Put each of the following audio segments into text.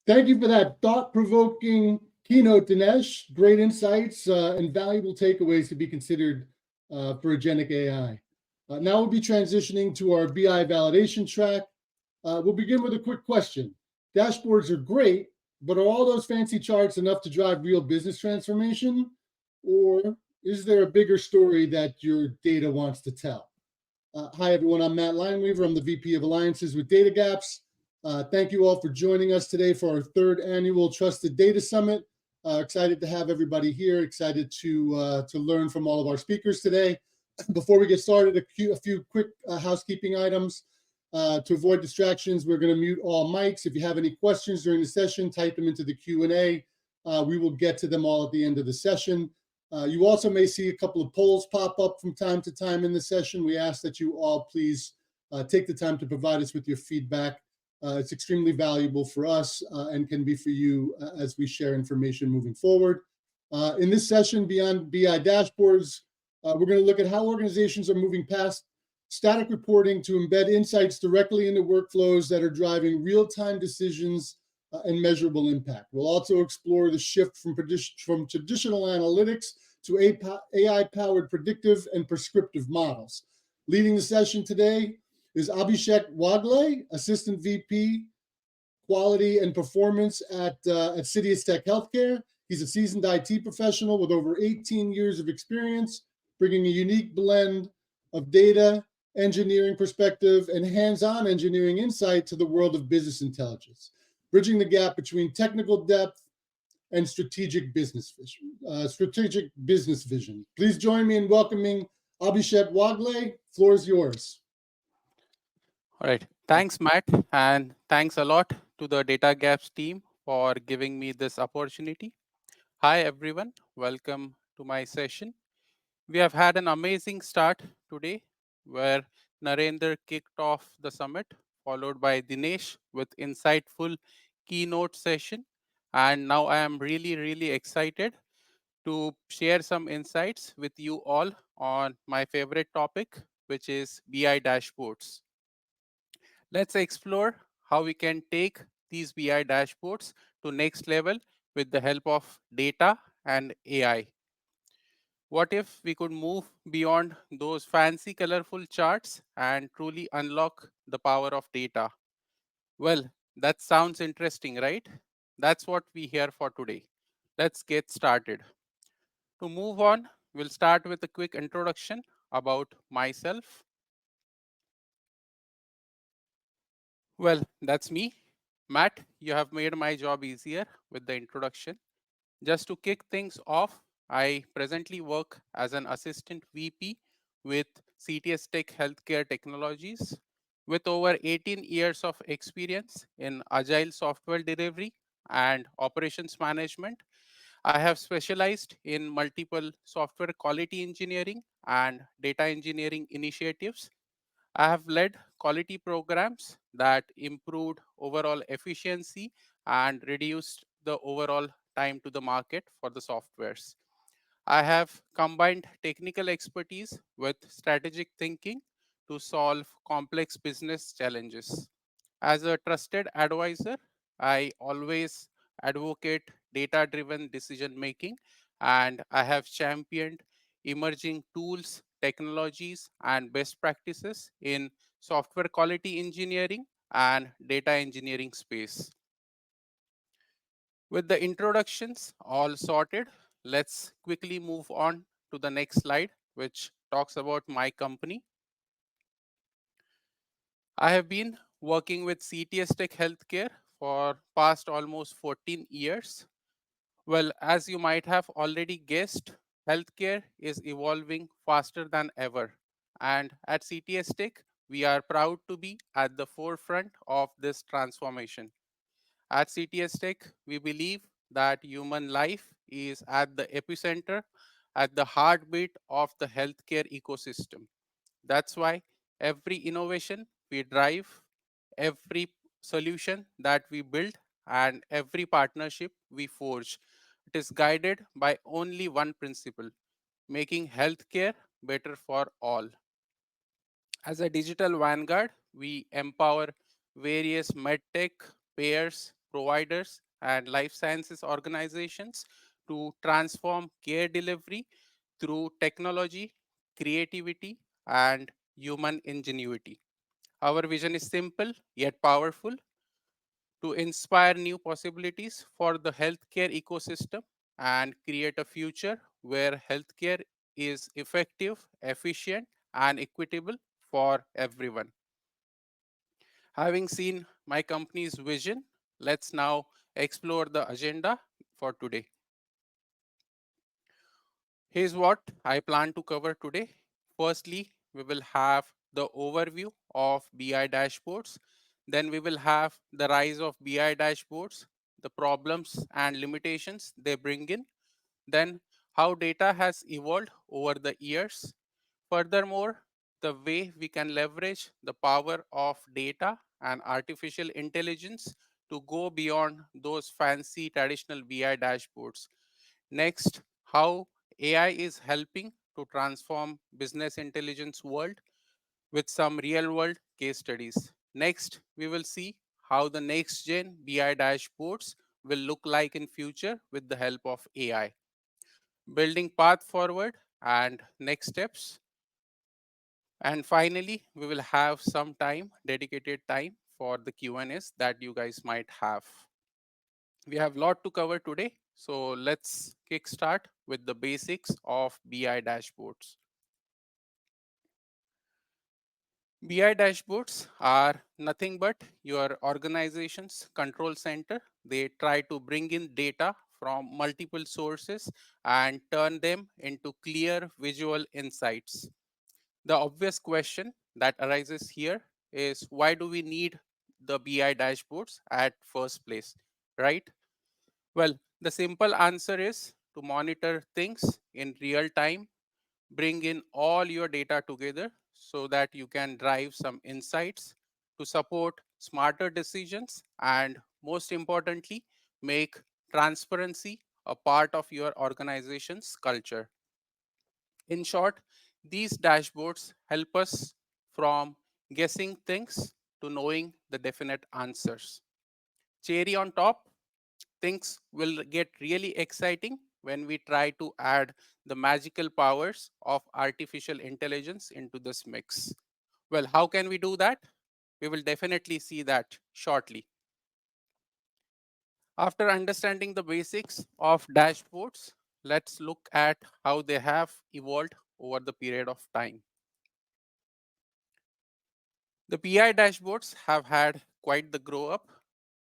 Thank you for that thought-provoking keynote, Dinesh. Great insights and valuable takeaways to be considered for agentic AI. Now we'll be transitioning to our BI validation track. We'll begin with a quick question. Dashboards are great, but are all those fancy charts enough to drive real business transformation? Or is there a bigger story that your data wants to tell? Hi, everyone. I'm Matt Lineweaver. I'm the VP of Alliances with Datagaps. Thank you all for joining us today for our third annual Trusted Data Summit. Excited to have everybody here. Excited to learn from all of our speakers today. Before we get started, a few quick housekeeping items. To avoid distractions, we're going to mute all mics. If you have any questions during the session, type them into the Q&A. We will get to them all at the end of the session. You also may see a couple of polls pop up from time to time in the session. We ask that you all please take the time to provide us with your feedback. It's extremely valuable for us and can be for you as we share information moving forward. In this session, beyond BI dashboards, we're going to look at how organizations are moving past static reporting to embed insights directly into workflows that are driving real-time decisions and measurable impact. We'll also explore the shift from traditional analytics to AI-powered predictive and prescriptive models. Leading the session today is Abhishek Waghle, Assistant VP, Quality and Performance at Citius Tech Healthcare. He's a seasoned IT professional with over 18 years of experience, bringing a unique blend of data, engineering perspective, and hands-on engineering insight to the world of business intelligence, bridging the gap between technical depth and strategic business vision. Please join me in welcoming Abhishek Waghle. Floor is yours. All right. Thanks, Matt. And thanks a lot to the Datagaps team for giving me this opportunity. Hi, everyone. Welcome to my session. We have had an amazing start today where Narendra kicked off the summit, followed by Dinesh with insightful keynote session. And now I am really excited to share some insights with you all on my favorite topic, which is BI dashboards. Let's explore how we can take these BI dashboards to next level with the help of data and AI. What if we could move beyond those fancy colorful charts and truly unlock the power of data? Well, that sounds interesting, right? That's what we here for today. Let's get started. To move on, we'll start with a quick introduction about myself. Well, that's me. Matt, you have made my job easier with the introduction. Just to kick things off, I presently work as an assistant VP with CTS Tech Healthcare Technologies. With over 18 years of experience in agile software delivery and operations management, I have specialized in multiple software quality engineering and data engineering initiatives. I have led quality programs that improved overall efficiency and reduced the overall time to the market for the softwares. I have combined technical expertise with strategic thinking to solve complex business challenges. As a trusted advisor, I always advocate data driven decision making, and I have championed emerging tools, technologies, and best practices in software quality engineering and data engineering space. With the introductions all sorted, let's quickly move on to the next slide, which talks about my company. I have been working with CTS Tech Healthcare for past almost 14 years. Well, as you might have already guessed, healthcare is evolving faster than ever. And at CTS Tech, we are proud to be at the forefront of this transformation. At CTS Tech, we believe that human life is at the epicenter, at the heartbeat of the healthcare ecosystem. That's why every innovation we drive, every solution that we build, and every partnership we forge, it is guided by only one principle: making healthcare better for all. As a digital vanguard, we empower various medtech, payers, providers, and life sciences organizations to transform care delivery through technology, creativity, and human ingenuity. Our vision is simple yet powerful: to inspire new possibilities for the healthcare ecosystem and create a future where healthcare is effective, efficient, and equitable for everyone. Having seen my company's vision, let's now explore the agenda for today. Here's what I plan to cover today. Firstly, we will have the overview of BI dashboards. Then we will have the rise of BI dashboards, the problems and limitations they bring in. Then how data has evolved over the years. Furthermore, the way we can leverage the power of data and artificial intelligence to go beyond those fancy traditional BI dashboards. Next, how AI is helping to transform business intelligence world with some real world case studies. Next, we will see how the next gen BI dashboards will look like in future with the help of AI. Building path forward and next steps. And finally, we will have some time, dedicated time for the Q&As that you guys might have. We have a lot to cover today, so let's kickstart with the basics of BI dashboards. BI dashboards are nothing but your organization's control center. They try to bring in data from multiple sources and turn them into clear visual insights. The obvious question that arises here is, why do we need the BI dashboards at first place, right? Well, the simple answer is to monitor things in real time, bring in all your data together so that you can drive some insights to support smarter decisions, and most importantly, make transparency a part of your organization's culture. In short, these dashboards help us from guessing things to knowing the definite answers. Cherry on top, things will get really exciting when we try to add the magical powers of artificial intelligence into this mix. Well, how can we do that? We will definitely see that shortly. After understanding the basics of dashboards, let's look at how they have evolved over the period of time. The BI dashboards have had quite the grow up.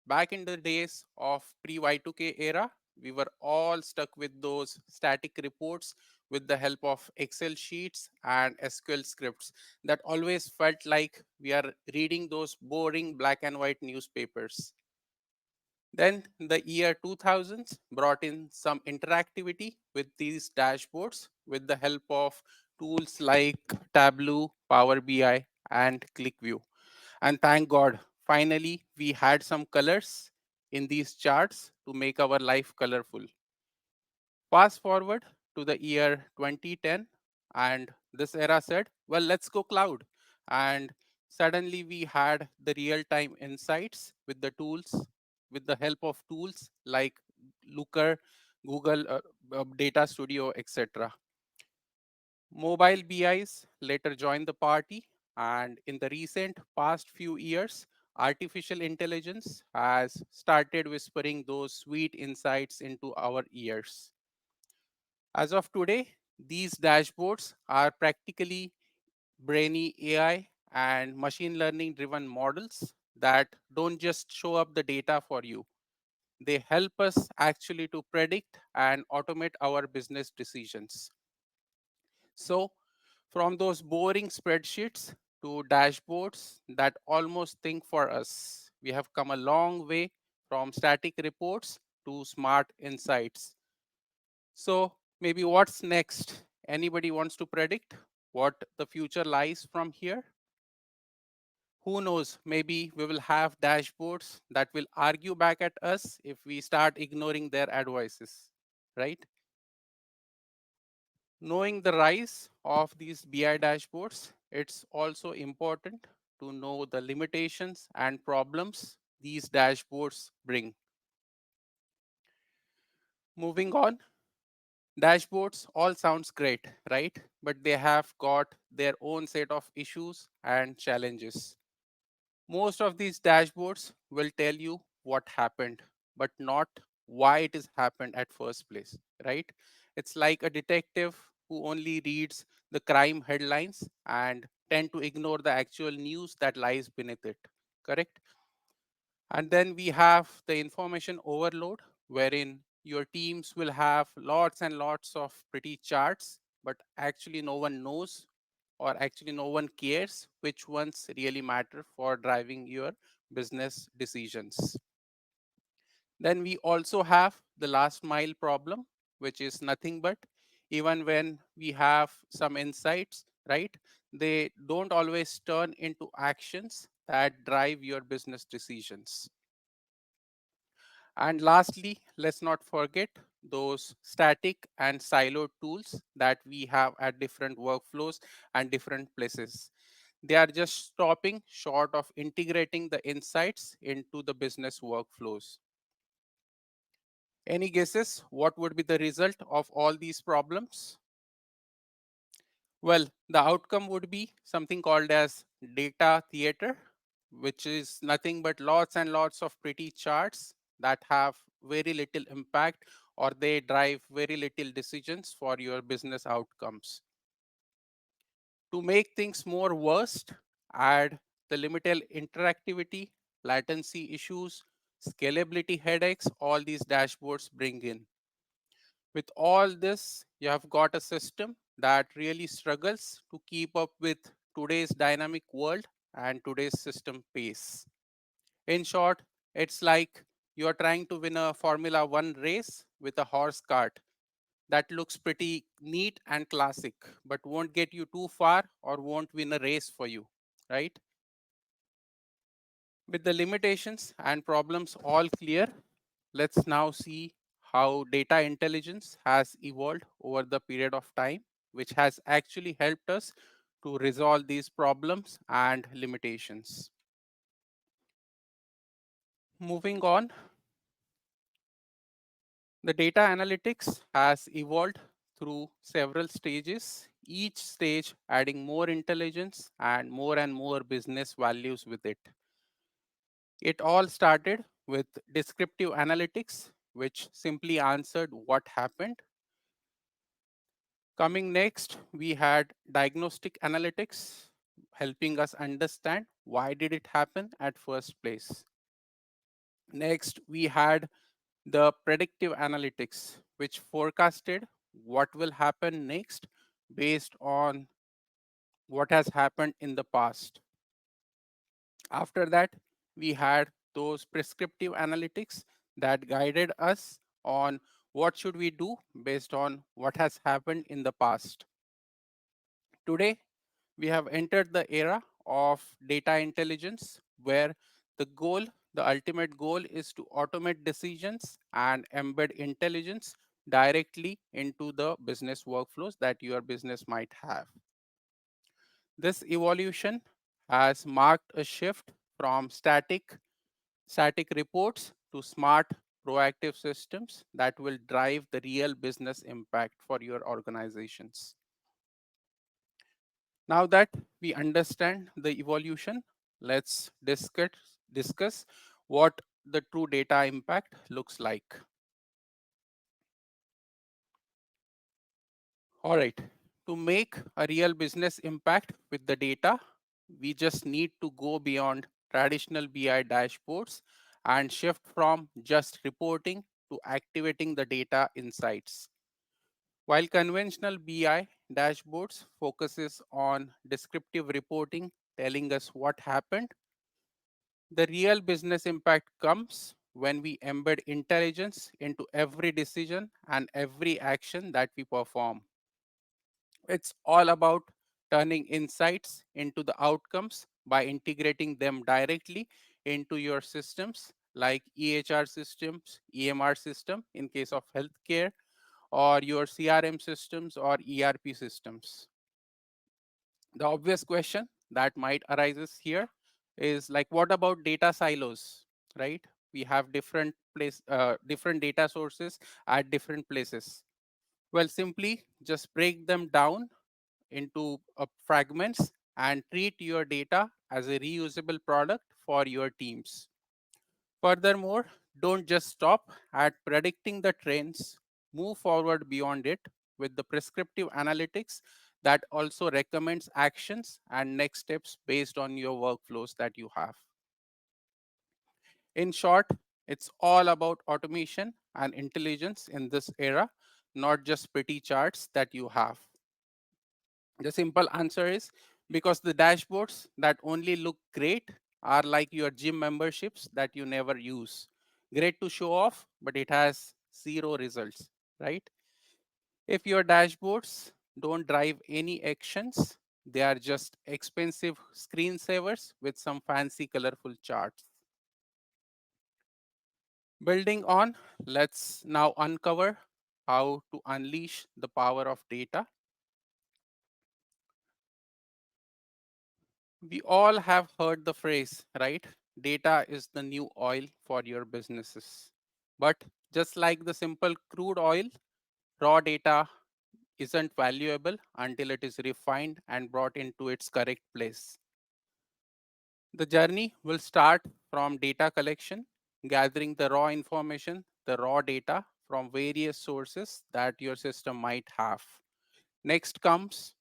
Back in the days of pre-Y2K era, we were all stuck with those static reports with the help of Excel sheets and SQL scripts that always felt like we are reading those boring black and white newspapers. Then the year 2000s brought in some interactivity with these dashboards with the help of tools like Tableau, Power BI, and ClickView. And thank God, finally, we had some colors in these charts to make our life colorful. Fast forward to the year 2010, and this era said, well, let's go cloud. And suddenly we had the real time insights with the tools, with the help of tools like Looker, Google Data Studio, etc. Mobile BIs later joined the party, and in the recent past few years, artificial intelligence has started whispering those sweet insights into our ears. As of today, these dashboards are practically brainy AI and machine learning driven models that don't just show up the data for you. They help us actually to predict and automate our business decisions. So, from those boring spreadsheets to dashboards that almost think for us, we have come a long way from static reports to smart insights. So, maybe what's next? Anybody wants to predict what the future lies from here? Who knows? Maybe we will have dashboards that will argue back at us if we start ignoring their advices, right? Knowing the rise of these BI dashboards, it's also important to know the limitations and problems these dashboards bring. Moving on, dashboards all sounds great, right? But they have got their own set of issues and challenges. Most of these dashboards will tell you what happened, but not why it has happened at first place, right? It's like a detective who only reads the crime headlines and tend to ignore the actual news that lies beneath it, correct? And then we have the information overload, wherein your teams will have lots and lots of pretty charts, but actually no one knows or actually no one cares which ones really matter for driving your business decisions. Then we also have the last mile problem, which is nothing but even when we have some insights, right? They don't always turn into actions that drive your business decisions. And lastly, let's not forget those static and siloed tools that we have at different workflows and different places. They are just stopping short of integrating the insights into the business workflows. Any guesses what would be the result of all these problems? Well, the outcome would be something called as data theater, which is nothing but lots and lots of pretty charts that have very little impact or they drive very little decisions for your business outcomes. To make things more worst, add the limited interactivity, latency issues, scalability headaches, all these dashboards bring in. With all this, you have got a system that really struggles to keep up with today's dynamic world and today's system pace. In short, it's like you're trying to win a Formula One race with a horse cart that looks pretty neat and classic, but won't get you too far or won't win a race for you, right? With the limitations and problems all clear, let's now see how data intelligence has evolved over the period of time, which has actually helped us to resolve these problems and limitations. Moving on, the data analytics has evolved through several stages, each stage adding more intelligence and more business values with it. It all started with descriptive analytics, which simply answered what happened. Coming next, we had diagnostic analytics, helping us understand why did it happen at first place. Next, we had the predictive analytics, which forecasted what will happen next based on what has happened in the past. After that, we had those prescriptive analytics that guided us on what should we do based on what has happened in the past. Today, we have entered the era of data intelligence where the goal, the ultimate goal is to automate decisions and embed intelligence directly into the business workflows that your business might have. This evolution has marked a shift from static reports to smart proactive systems that will drive the real business impact for your organizations. Now that we understand the evolution, let's discuss what the true data impact looks like. All right, to make a real business impact with the data, we just need to go beyond traditional BI dashboards and shift from just reporting to activating the data insights. While conventional BI dashboards focuses on descriptive reporting, telling us what happened, the real business impact comes when we embed intelligence into every decision and every action that we perform. It's all about turning insights into the outcomes by integrating them directly into your systems like EHR systems, EMR system in case of healthcare, or your CRM systems or ERP systems. The obvious question that might arises here is like, what about data silos, right? We have different data sources at different places. Well, simply just break them down into fragments and treat your data as a reusable product for your teams. Furthermore, don't just stop at predicting the trends, move forward beyond it with the prescriptive analytics that also recommends actions and next steps based on your workflows that you have. In short, it's all about automation and intelligence in this era, not just pretty charts that you have. The simple answer is because the dashboards that only look great are like your gym memberships that you never use. Great to show off, but it has zero results, right? If your dashboards don't drive any actions, they are just expensive screensavers with some fancy colorful charts. Building on, let's now uncover how to unleash the power of data. We all have heard the phrase, right? Data is the new oil for your businesses. But just like the simple crude oil, raw data isn't valuable until it is refined and brought into its correct place. The journey will start from data collection, gathering the raw information, the raw data from various sources that your system might have. Next comes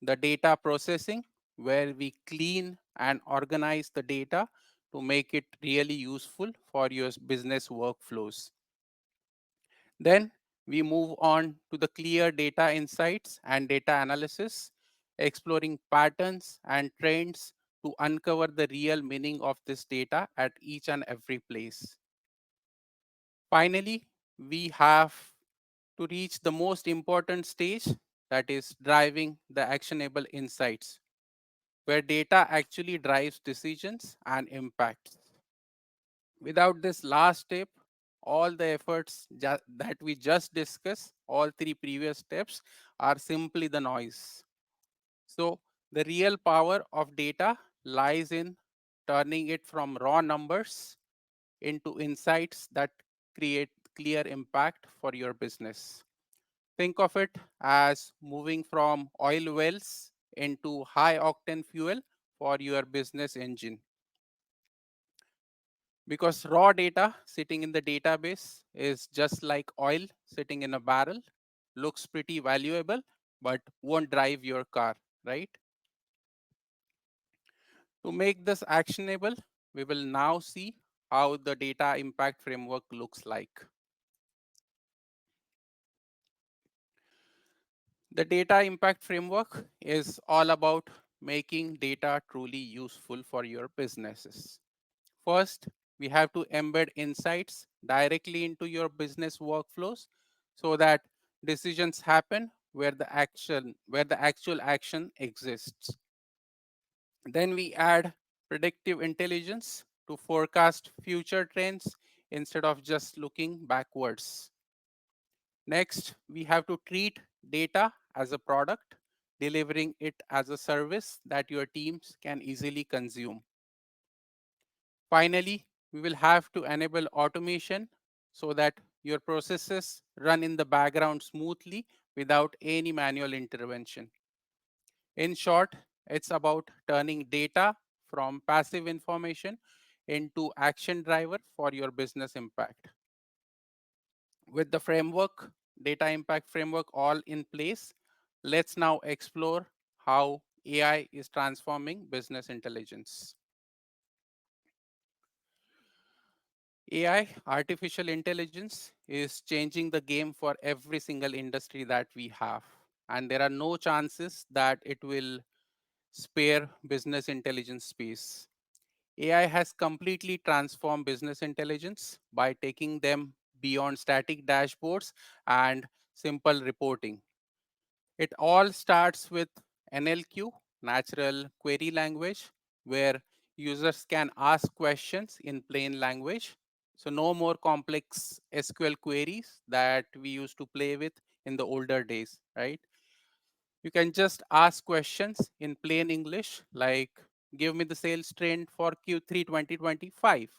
the data processing, where we clean and organize the data to make it really useful for your business workflows. Then we move on to the clear data insights and data analysis, exploring patterns and trends to uncover the real meaning of this data at each and every place. Finally, we have to reach the most important stage, that is driving the actionable insights, where data actually drives decisions and impacts. Without this last step, all the efforts that we just discussed, all three previous steps, are simply the noise. So, the real power of data lies in turning it from raw numbers into insights that create clear impact for your business. Think of it as moving from oil wells into high octane fuel for your business engine. Because raw data sitting in the database is just like oil sitting in a barrel, looks pretty valuable, but won't drive your car, right? To make this actionable, we will now see how the data impact framework looks like. The data impact framework is all about making data truly useful for your businesses. First, we have to embed insights directly into your business workflows so that decisions happen where the actual action exists. Then we add predictive intelligence to forecast future trends instead of just looking backwards. Next, we have to treat data as a product, delivering it as a service that your teams can easily consume. Finally, we will have to enable automation so that your processes run in the background smoothly without any manual intervention. In short, it's about turning data from passive information into action driver for your business impact. With the framework, data impact framework all in place, let's now explore how AI is transforming business intelligence. AI, artificial intelligence, is changing the game for every single industry that we have. And there are no chances that it will spare business intelligence space. AI has completely transformed business intelligence by taking them beyond static dashboards and simple reporting. It all starts with NLQ, natural query language, where users can ask questions in plain language. So no more complex SQL queries that we used to play with in the older days, right? You can just ask questions in plain English, like give me the sales trend for Q3 2025.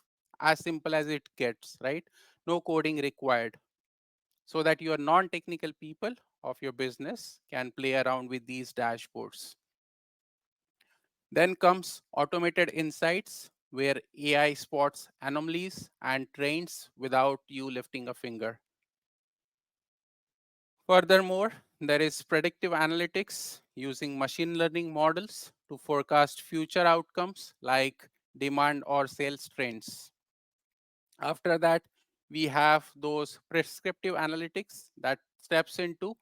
as simple as it gets, right? No coding required, so that your non-technical people of your business can play around with these dashboards. Then comes automated insights, where AI spots anomalies and trains without you lifting a finger. Furthermore, there is predictive analytics using machine learning models to forecast future outcomes like demand or sales trends. After that, we have those prescriptive analytics that steps into,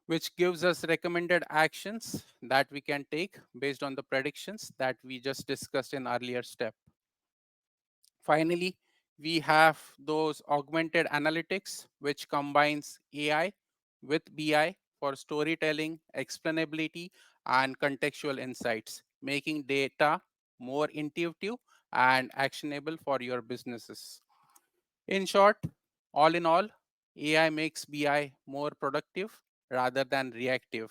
which gives us recommended actions that we can take based on the predictions that we just discussed in earlier step. Finally, we have those augmented analytics, which combines AI with BI for storytelling, explainability, and contextual insights, making data more intuitive and actionable for your businesses. In short, all in all, AI makes BI more productive rather than reactive,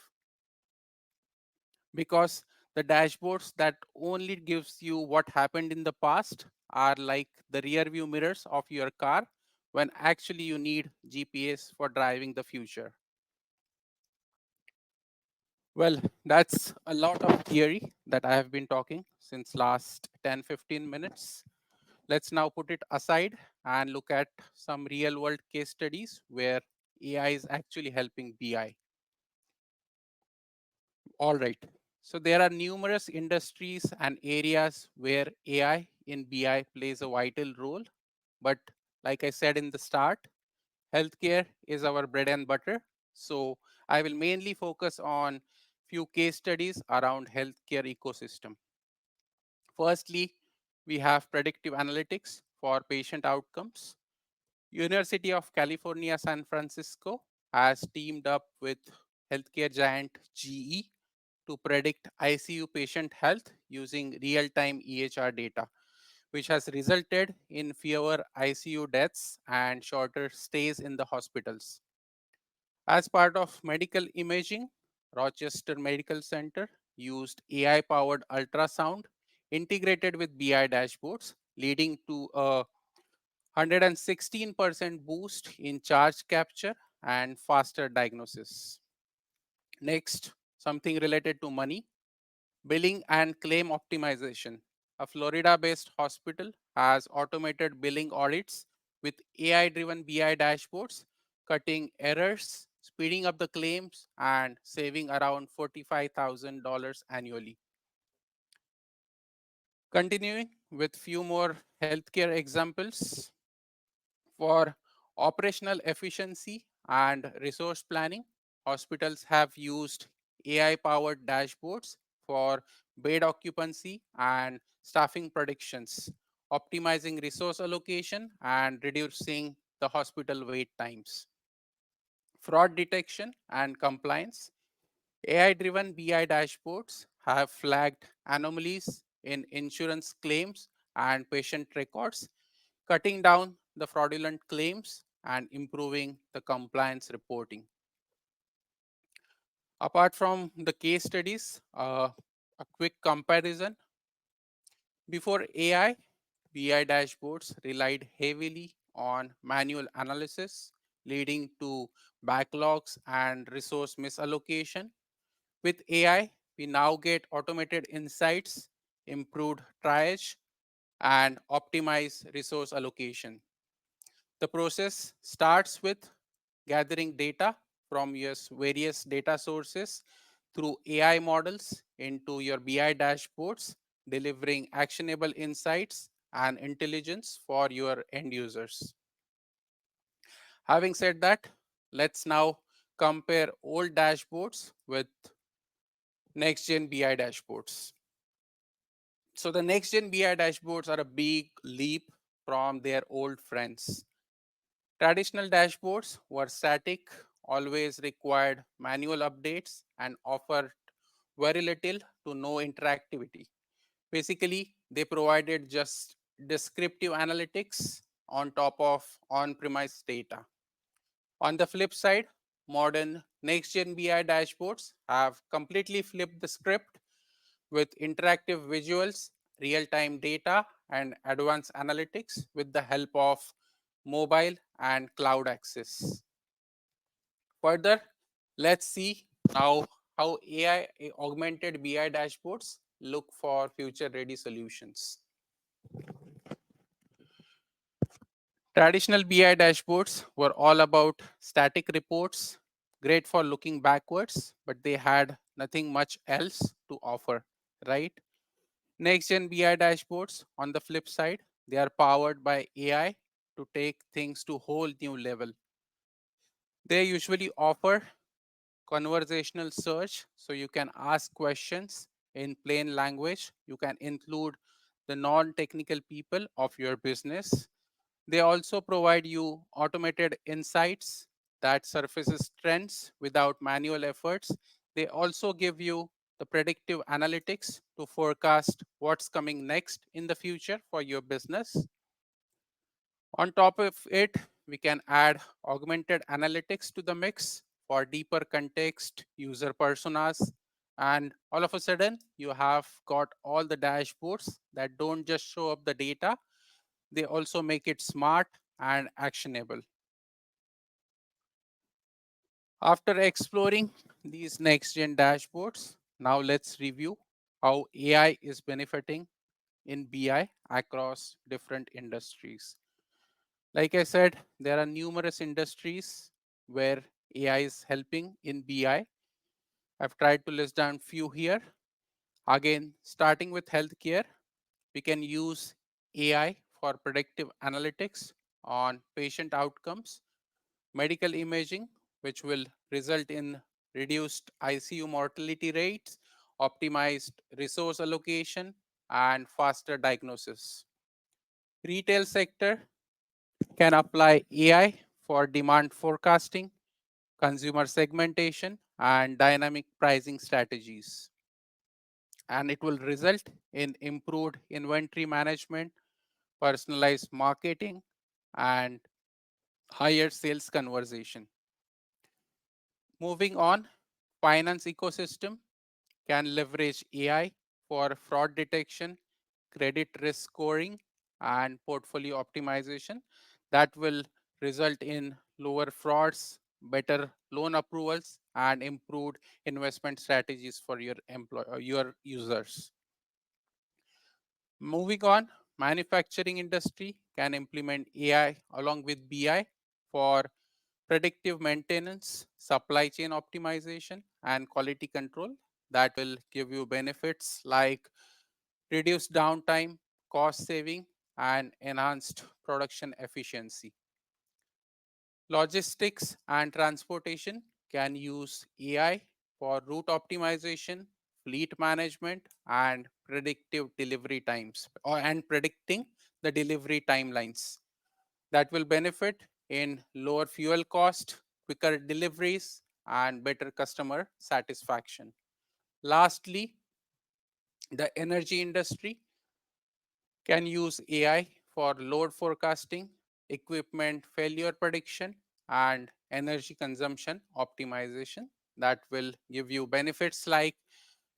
because the dashboards that only gives you what happened in the past are like the rear view mirrors of your car, when actually you need GPS for driving the future. Well, that's a lot of theory that I have been talking since last 10-15 minutes. Let's now put it aside and look at some real world case studies where AI is actually helping BI. All right. So there are numerous industries and areas where AI in BI plays a vital role. But like I said in the start, healthcare is our bread and butter. So I will mainly focus on few case studies around healthcare ecosystem. Firstly, we have predictive analytics for patient outcomes. University of California, San Francisco has teamed up with healthcare giant GE to predict ICU patient health using real-time EHR data, which has resulted in fewer ICU deaths and shorter stays in the hospitals. As part of medical imaging, Rochester Medical Center used AI-powered ultrasound integrated with BI dashboards, leading to a 116% boost in charge capture and faster diagnosis. Next, something related to money. Billing and claim optimization. A Florida based hospital has automated billing audits with AI driven BI dashboards, cutting errors, speeding up the claims, and saving around $45,000 annually. Continuing with few more healthcare examples. For operational efficiency and resource planning, hospitals have used AI powered dashboards for bed occupancy and staffing predictions, optimizing resource allocation and reducing the hospital wait times. Fraud detection and compliance. AI driven BI dashboards have flagged anomalies in insurance claims and patient records, cutting down the fraudulent claims and improving the compliance reporting. Apart from the case studies, a quick comparison. Before AI, BI dashboards relied heavily on manual analysis, leading to backlogs and resource misallocation. With AI, we now get automated insights, improved triage, and optimize resource allocation. The process starts with gathering data from your various data sources through AI models into your BI dashboards, delivering actionable insights and intelligence for your end users. Having said that, let's now compare old dashboards with next gen BI dashboards. So the next gen BI dashboards are a big leap from their old friends. Traditional dashboards were static, always required manual updates, and offered very little to no interactivity. Basically, they provided just descriptive analytics on top of on premise data. On the flip side, modern next gen BI dashboards have completely flipped the script with interactive visuals, real time data, and advanced analytics with the help of mobile and cloud access. Further, let's see now how AI augmented BI dashboards look for future ready solutions. Traditional BI dashboards were all about static reports, great for looking backwards, but they had nothing much else to offer, right? Next gen BI dashboards, on the flip side, they are powered by AI to take things to whole new level. They usually offer conversational search, so you can ask questions in plain language. You can include the non-technical people of your business. They also provide you automated insights that surfaces trends without manual efforts. They also give you the predictive analytics to forecast what's coming next in the future for your business. On top of it, we can add augmented analytics to the mix for deeper context, user personas, and all of a sudden, you have got all the dashboards that don't just show up the data, they also make it smart and actionable. After exploring these next gen dashboards, now let's review how AI is benefiting in BI across different industries. Like I said, there are numerous industries where AI is helping in BI. I've tried to list down few here. Again, starting with healthcare, we can use AI for predictive analytics on patient outcomes, medical imaging, which will result in reduced ICU mortality rates, optimized resource allocation, and faster diagnosis. Retail sector can apply AI for demand forecasting, consumer segmentation, and dynamic pricing strategies. And it will result in improved inventory management, personalized marketing, and higher sales conversion. Moving on, finance ecosystem can leverage AI for fraud detection, credit risk scoring, and portfolio optimization that will result in lower frauds, better loan approvals, and improved investment strategies for your users. Moving on, manufacturing industry can implement AI along with BI for predictive maintenance, supply chain optimization, and quality control that will give you benefits like reduced downtime, cost saving, and enhanced production efficiency. Logistics and transportation can use AI for route optimization, fleet management, and predictive delivery times, and predicting the delivery timelines that will benefit in lower fuel cost, quicker deliveries, and better customer satisfaction. Lastly, the energy industry can use AI for load forecasting, equipment failure prediction, and energy consumption optimization that will give you benefits like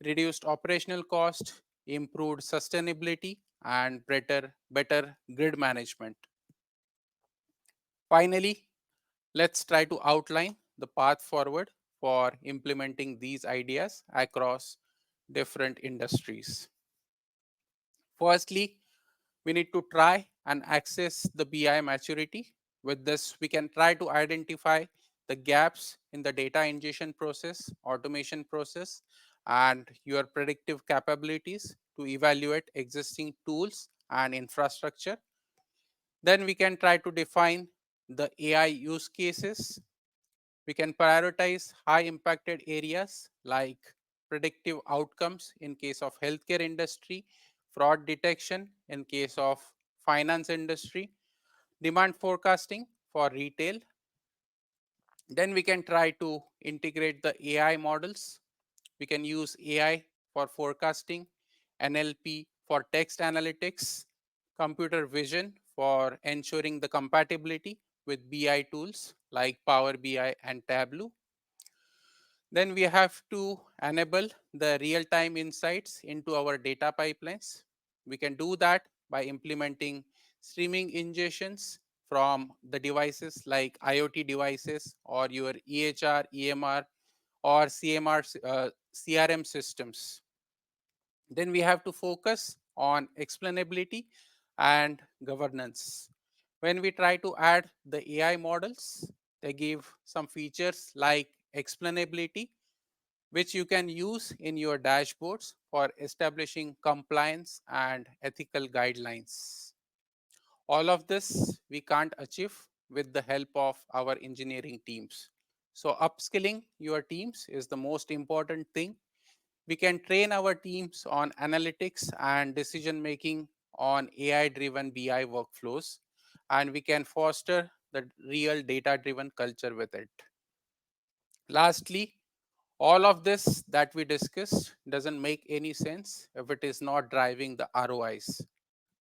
reduced operational cost, improved sustainability, and better grid management. Finally, let's try to outline the path forward for implementing these ideas across different industries. Firstly, we need to try and access the BI maturity. With this, we can try to identify the gaps in the data ingestion process, automation process, and your predictive capabilities to evaluate existing tools and infrastructure. Then we can try to define the AI use cases. We can prioritize high impacted areas like predictive outcomes in case of healthcare industry, fraud detection in case of finance industry, demand forecasting for retail. Then we can try to integrate the AI models. We can use AI for forecasting, NLP for text analytics, computer vision for ensuring the compatibility with BI tools like Power BI and Tableau. Then we have to enable the real-time insights into our data pipelines. We can do that by implementing streaming ingestions from the devices like IoT devices or your EHR, EMR, or CMR, CRM systems. Then we have to focus on explainability and governance. When we try to add the AI models, they give some features like explainability, which you can use in your dashboards for establishing compliance and ethical guidelines. All of this we can't achieve with the help of our engineering teams. So upskilling your teams is the most important thing. We can train our teams on analytics and decision making on AI driven BI workflows, and we can foster the real data driven culture with it. Lastly, all of this that we discussed doesn't make any sense if it is not driving the ROIs.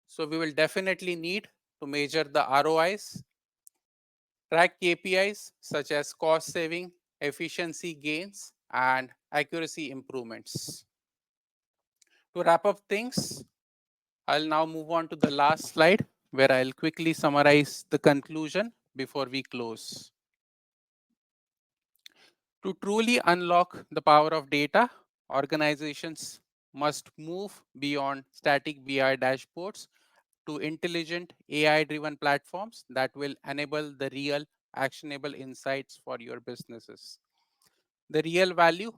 So we will definitely need to measure the ROIs, track KPIs such as cost saving, efficiency gains, and accuracy improvements. To wrap up things, I'll now move on to the last slide where I'll quickly summarize the conclusion before we close. To truly unlock the power of data, organizations must move beyond static BI dashboards to intelligent AI-driven platforms that will enable the real actionable insights for your businesses. The real value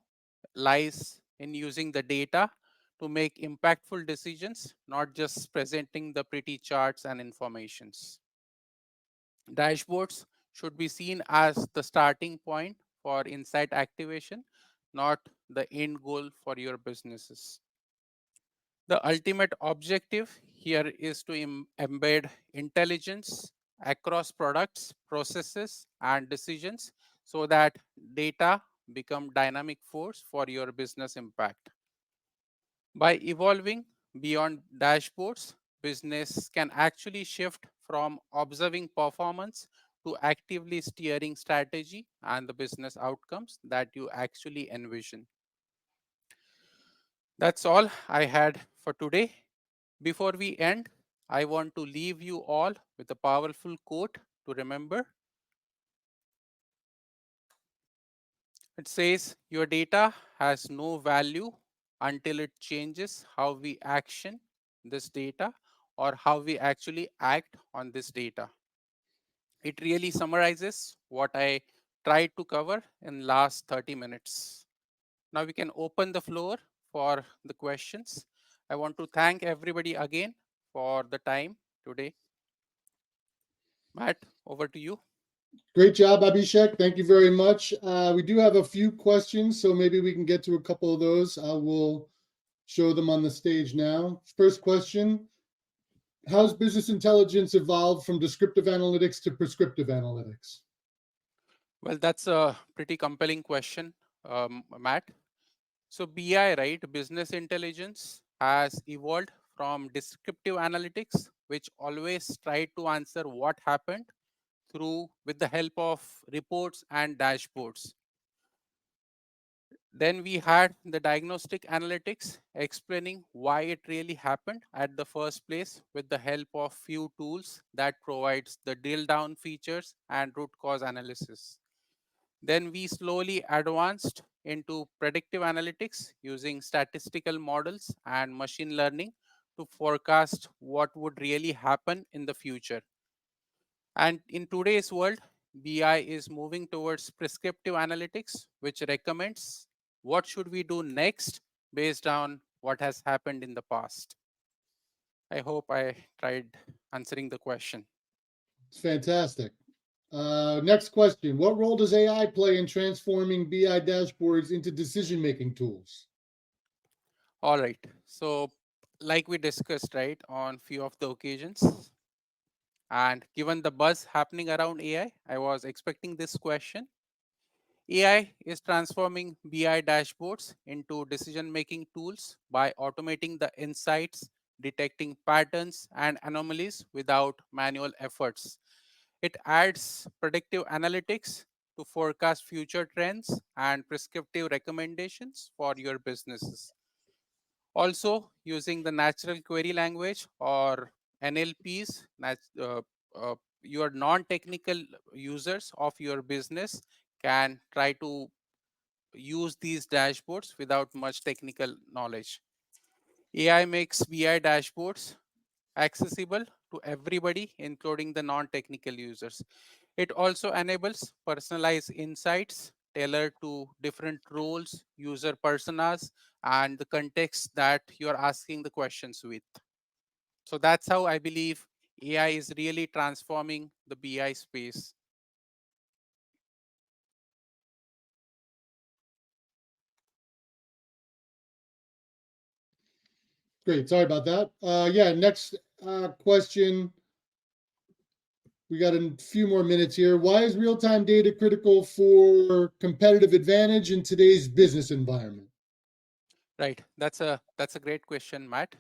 lies in using the data to make impactful decisions, not just presenting the pretty charts and informations. Dashboards should be seen as the starting point for insight activation, not the end goal for your businesses. The ultimate objective here is to embed intelligence across products, processes, and decisions so that data become dynamic force for your business impact. By evolving beyond dashboards, business can actually shift from observing performance to actively steering strategy and the business outcomes that you actually envision. That's all I had for today. Before we end, I want to leave you all with a powerful quote to remember. It says, your data has no value until it changes how we action this data or how we actually act on this data. It really summarizes what I tried to cover in last 30 minutes. Now we can open the floor for the questions. I want to thank everybody again for the time today. Matt, over to you. Great job, Abhishek. Thank you very much. We do have a few questions, so maybe we can get to a couple of those. I will show them on the stage now. First question, how's business intelligence evolved from descriptive analytics to prescriptive analytics? Well, that's a pretty compelling question, Matt. So BI, right, business intelligence has evolved from descriptive analytics, which always tried to answer what happened through with the help of reports and dashboards. Then we had the diagnostic analytics explaining why it really happened at the first place with the help of few tools that provides the drill down features and root cause analysis. Then we slowly advanced into predictive analytics using statistical models and machine learning to forecast what would really happen in the future. And in today's world, BI is moving towards prescriptive analytics, which recommends what should we do next based on what has happened in the past. I hope I tried answering the question. It's fantastic. Next question, what role does AI play in transforming BI dashboards into decision-making tools? All right. So, like we discussed, right, on few of the occasions, and given the buzz happening around AI, I was expecting this question. AI is transforming BI dashboards into decision making tools by automating the insights, detecting patterns and anomalies without manual efforts. It adds predictive analytics to forecast future trends and prescriptive recommendations for your businesses. Also, using the natural query language or NLPs, your non-technical users of your business can try to use these dashboards without much technical knowledge. AI makes BI dashboards accessible to everybody, including the non-technical users. It also enables personalized insights tailored to different roles, user personas, and the context that you're asking the questions with. So that's how I believe AI is really transforming the BI space. Great. Sorry about that. Yeah, next question. We got a few more minutes here. Why is real-time data critical for competitive advantage in today's business environment? Right. That's a great question, Matt.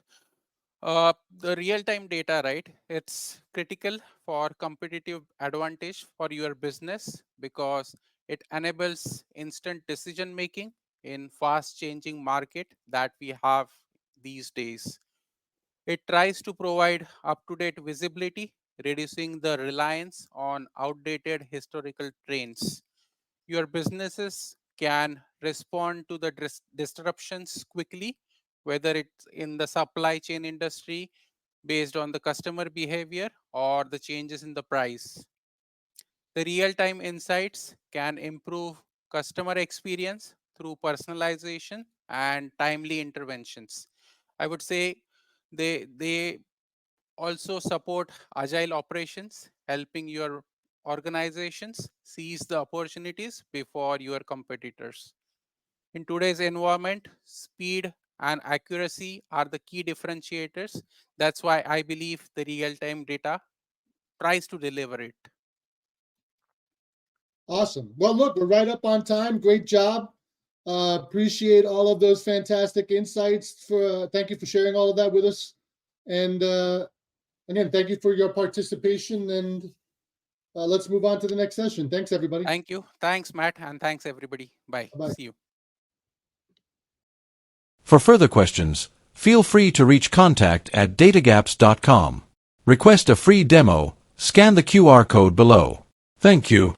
The real-time data, right? It's critical for competitive advantage for your business because it enables instant decision making in fast-changing market that we have these days. It tries to provide up-to-date visibility, reducing the reliance on outdated historical trends. Your businesses can respond to the disruptions quickly, whether it's in the supply chain industry based on the customer behavior or the changes in the price. The real-time insights can improve customer experience through personalization and timely interventions. I would say they also support agile operations, helping your organizations seize the opportunities before your competitors. In today's environment, speed and accuracy are the key differentiators. That's why I believe the real-time data tries to deliver it. Awesome. Well, look, we're right up on time. Great job. Appreciate all of those fantastic insights. Thank you for sharing all of that with us. And again, thank you for your participation. And let's move on to the next session. Thanks, everybody. Thank you. Thanks, Matt, and thanks, everybody. Bye. Bye-bye. See you. For further questions, feel free to reach contact@datagaps.com. Request a free demo, scan the QR code below. Thank you.